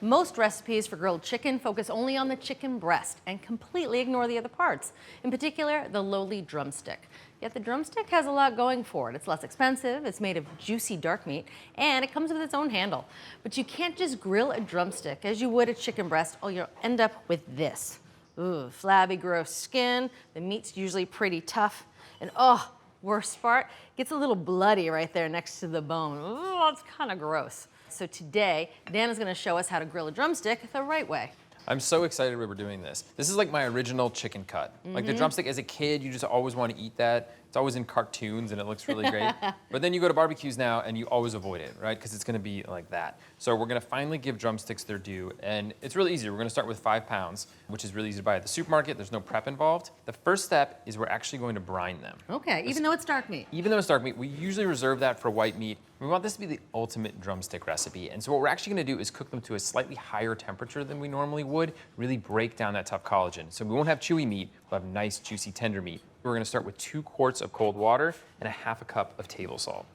Most recipes for grilled chicken focus only on the chicken breast and completely ignore the other parts, in particular the lowly drumstick. Yet the drumstick has a lot going for it. It's less expensive, it's made of juicy dark meat, and it comes with its own handle. But you can't just grill a drumstick as you would a chicken breast, or you'll end up with this. Ooh, flabby, gross skin. The meat's usually pretty tough, and oh, worst part, gets a little bloody right there next to the bone. Ooh, it's kind of gross. So today, Dan is going to show us how to grill a drumstick the right way. I'm so excited we're doing this. This is like my original chicken cut. Like the drumstick, as a kid, you just always want to eat that. It's always in cartoons and it looks really great. But then you go to barbecues now and you always avoid it, right? Because it's going to be like that. So we're going to finally give drumsticks their due. And it's really easy. We're going to start with 5 pounds, which is really easy to buy at the supermarket. There's no prep involved. The first step is we're actually going to brine them. Okay, even though it's dark meat. Even though it's dark meat, we usually reserve that for white meat. We want this to be the ultimate drumstick recipe. And so what we're actually going to do is cook them to a slightly higher temperature than we normally would, really break down that tough collagen. So we won't have chewy meat, we'll have nice, juicy, tender meat. We're going to start with 2 quarts of cold water and a half a cup of table salt.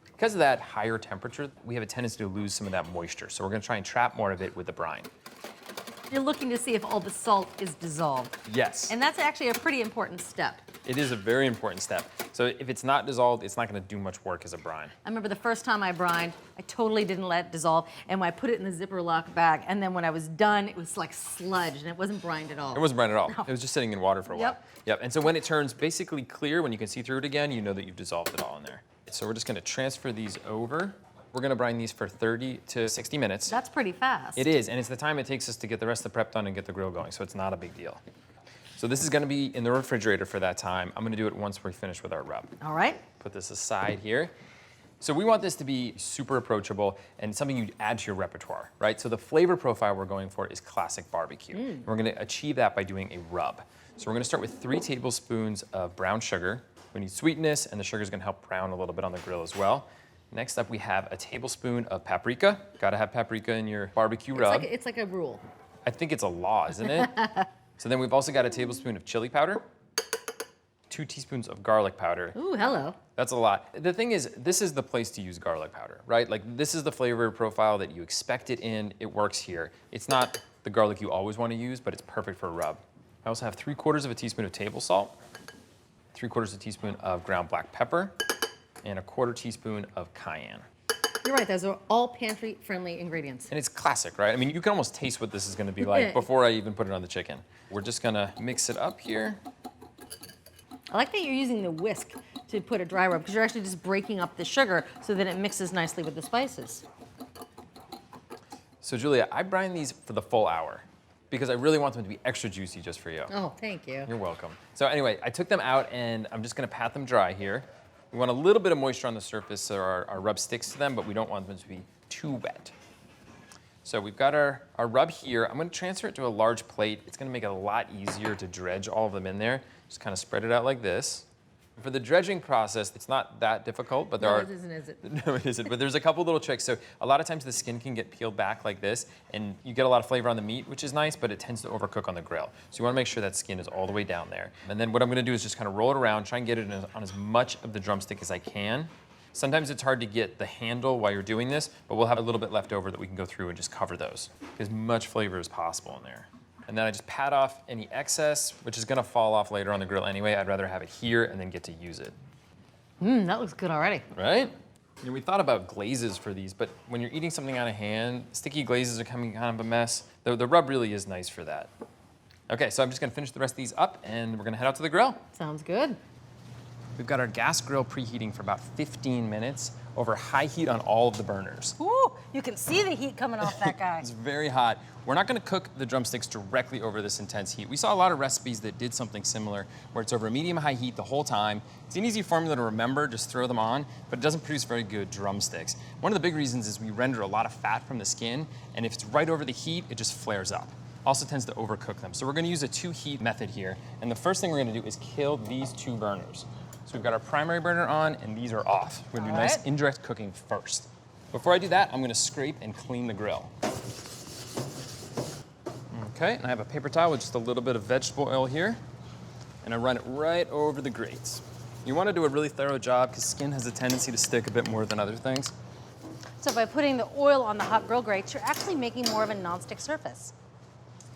Because of that higher temperature, we have a tendency to lose some of that moisture. So we're going to try and trap more of it with the brine. You're looking to see if all the salt is dissolved. Yes. And that's actually a pretty important step. It is a very important step. So if it's not dissolved, it's not going to do much work as a brine. I remember the first time I brined, I totally didn't let it dissolve, and when I put it in the zipper lock bag, and then when I was done, it was like sludge, and it wasn't brined at all. It wasn't brine at all. No. It was just sitting in water for a while. Yep. And so when it turns basically clear, when you can see through it again, you know that you've dissolved it all in there. So we're just going to transfer these over. We're going to brine these for 30 to 60 minutes. That's pretty fast. It is, and it's the time it takes us to get the rest of the prep done and get the grill going, so it's not a big deal. So this is going to be in the refrigerator for that time. I'm going to do it once we finish with our rub. All right. Put this aside here. So we want this to be super approachable and something you add to your repertoire, right? So the flavor profile we're going for is classic barbecue. We're going to achieve that by doing a rub. So we're going to start with 3 tablespoons of brown sugar. We need sweetness, and the sugar is going to help brown a little bit on the grill as well. Next up, we have a tablespoon of paprika. Got to have paprika in your barbecue rub. It's like a rule. I think it's a law, isn't it? So then we've also got a tablespoon of chili powder, 2 teaspoons of garlic powder. Ooh, hello. That's a lot. The thing is, this is the place to use garlic powder, right? Like, this is the flavor profile that you expect it in. It works here. It's not the garlic you always want to use, but it's perfect for a rub. I also have 3/4 of a teaspoon of table salt, 3/4 of a teaspoon of ground black pepper, and a 1/4 teaspoon of cayenne. You're right, those are all pantry-friendly ingredients. And it's classic, right? I mean, you can almost taste what this is going to be like before I even put it on the chicken. We're just going to mix it up here. I like that you're using the whisk to put a dry rub, because you're actually just breaking up the sugar so that it mixes nicely with the spices. So Julia, I brine these for the full hour because I really want them to be extra juicy just for you. Oh, thank you. You're welcome. So anyway, I took them out and I'm just going to pat them dry here. We want a little bit of moisture on the surface so our rub sticks to them, but we don't want them to be too wet. So we've got our rub here. I'm going to transfer it to a large plate. It's going to make it a lot easier to dredge all of them in there. Just kind of spread it out like this. For the dredging process, it's not that difficult, but there are... No, it isn't, is it? No, it isn't, but there's a couple little tricks. So a lot of times the skin can get peeled back like this, and you get a lot of flavor on the meat, which is nice, but it tends to overcook on the grill. So you want to make sure that skin is all the way down there. And then what I'm going to do is just kind of roll it around, try and get it on as much of the drumstick as I can. Sometimes it's hard to get the handle while you're doing this, but we'll have a little bit left over that we can go through and just cover those. As much flavor as possible in there. And then I just pat off any excess, which is going to fall off later on the grill anyway. I'd rather have it here and then get to use it. That looks good already. Right? You know, we thought about glazes for these, but when you're eating something out of hand, sticky glazes are coming kind of a mess. The rub really is nice for that. Okay, so I'm just going to finish the rest of these up, and we're going to head out to the grill. Sounds good. We've got our gas grill preheating for about 15 minutes over high heat on all of the burners. Ooh, you can see the heat coming off that guy. It's very hot. We're not going to cook the drumsticks directly over this intense heat. We saw a lot of recipes that did something similar where it's over medium-high heat the whole time. It's an easy formula to remember, just throw them on, but it doesn't produce very good drumsticks. One of the big reasons is we render a lot of fat from the skin, and if it's right over the heat, it just flares up. Also tends to overcook them. So we're going to use a 2-heat method here, and the first thing we're going to do is kill these 2 burners. So we've got our primary burner on, and these are off. We're going to do nice indirect cooking first. Before I do that, I'm going to scrape and clean the grill. Okay, and I have a paper towel with just a little bit of vegetable oil here, and I run it right over the grates. You want to do a really thorough job because skin has a tendency to stick a bit more than other things. So by putting the oil on the hot grill grates, you're actually making more of a nonstick surface.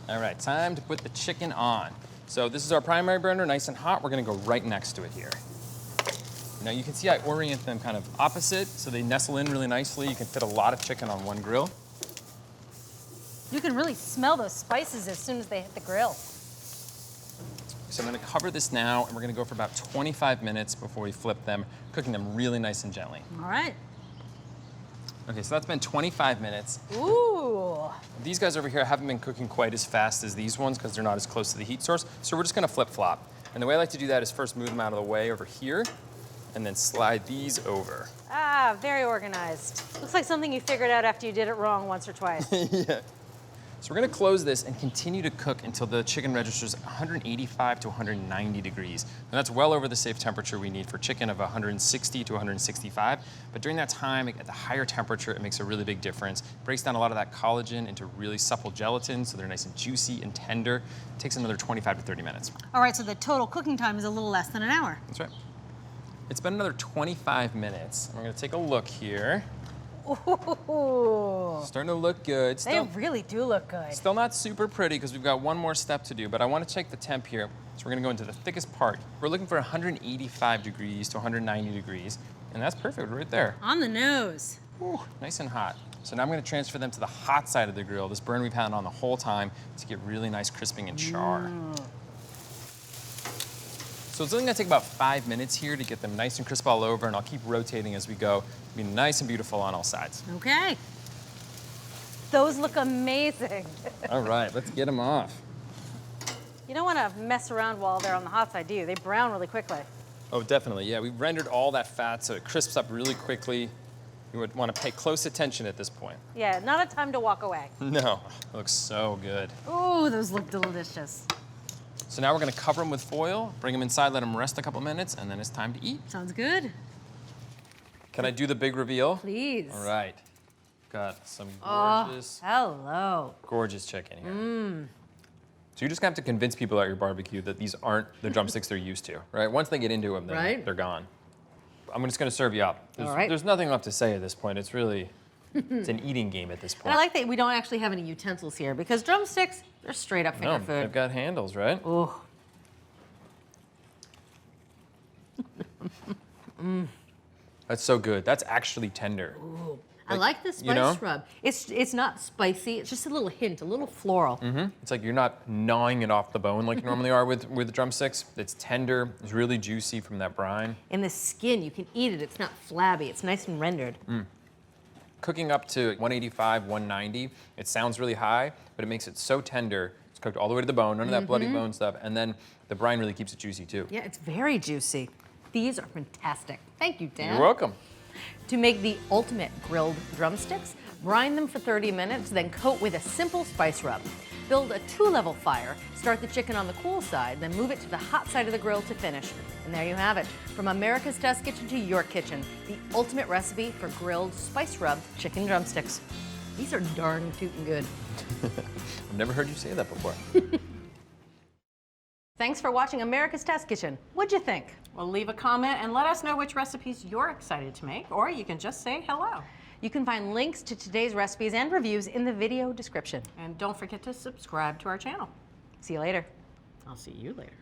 All right, time to put the chicken on. So this is our primary burner, nice and hot. We're gonna go right next to it here. Now you can see I orient them kind of opposite, so they nestle in really nicely. You can fit a lot of chicken on one grill. You can really smell those spices as soon as they hit the grill. So I'm gonna cover this now, and we're gonna go for about 25 minutes before we flip them, cooking them really nice and gently. All right. Okay, so that's been 25 minutes. Ooh. These guys over here haven't been cooking quite as fast as these ones because they're not as close to the heat source, so we're just gonna flip-flop. And the way I like to do that is first move them out of the way over here, and then slide these over. Ah, very organized. Looks like something you figured out after you did it wrong once or twice. Yeah. So we're gonna close this and continue to cook until the chicken registers 185 to 190 degrees. And that's well over the safe temperature we need for chicken of 160 to 165. But during that time, at the higher temperature, it makes a really big difference. It breaks down a lot of that collagen into really supple gelatin, so they're nice and juicy and tender. It takes another 25 to 30 minutes. All right, so the total cooking time is a little less than an hour. That's right. It's been another 25 minutes. We're gonna take a look here. Ooh. Starting to look good. They really do look good. Still not super pretty because we've got one more step to do, but I want to check the temp here. So we're gonna go into the thickest part. We're looking for 185 degrees to 190 degrees, and that's perfect right there. On the nose. Ooh, nice and hot. So now I'm gonna transfer them to the hot side of the grill, this burn we've had on the whole time, to get really nice crisping and char. So it's only gonna take about 5 minutes here to get them nice and crisp all over, and I'll keep rotating as we go. Be nice and beautiful on all sides. Okay. Those look amazing. All right, let's get them off. You don't want to mess around while they're on the hot side, do you? They brown really quickly. Oh, definitely, yeah. We've rendered all that fat so it crisps up really quickly. You would want to pay close attention at this point. Yeah, not a time to walk away. No, it looks so good. Ooh, those look delicious. So now we're gonna cover them with foil, bring them inside, let them rest a couple minutes, and then it's time to eat. Sounds good. Can I do the big reveal? Please. All right. Got some Hello. gorgeous chicken here. So you're just gonna have to convince people at your barbecue that these aren't the drumsticks they're used to, right? Once they get into them, then Right. they're gone. I'm just gonna serve you up. All right. There's nothing left to say at this point. It's really, it's an eating game at this point. And I like that we don't actually have any utensils here because drumsticks, they're straight up finger No, food. they've got handles, right? Ooh. That's so good. That's actually tender. Ooh. I like the spice you know? rub. It's not spicy. It's just a little hint, a little floral. It's like you're not gnawing it off the bone like you normally are with drumsticks. It's tender. It's really juicy from that brine. And the skin, you can eat it. It's not flabby. It's nice and rendered. Cooking up to 185, 190, it sounds really high, but it makes it so tender. It's cooked all the way to the bone, none of that bloody bone stuff, and then the brine really keeps it juicy too. Yeah, it's very juicy. These are fantastic. Thank you, Dan. You're welcome. To make the ultimate grilled drumsticks, brine them for 30 minutes, then coat with a simple spice rub. Build a 2-level fire, start the chicken on the cool side, then move it to the hot side of the grill to finish. And there you have it. From America's Test Kitchen to your kitchen, the ultimate recipe for grilled spice-rubbed chicken drumsticks. These are darn tootin' good. I've never heard you say that before. Thanks for watching America's Test Kitchen. What'd you think? Well, leave a comment and let us know which recipes you're excited to make, or you can just say hello. You can find links to today's recipes and reviews in the video description. And don't forget to subscribe to our channel. See you later. I'll see you later.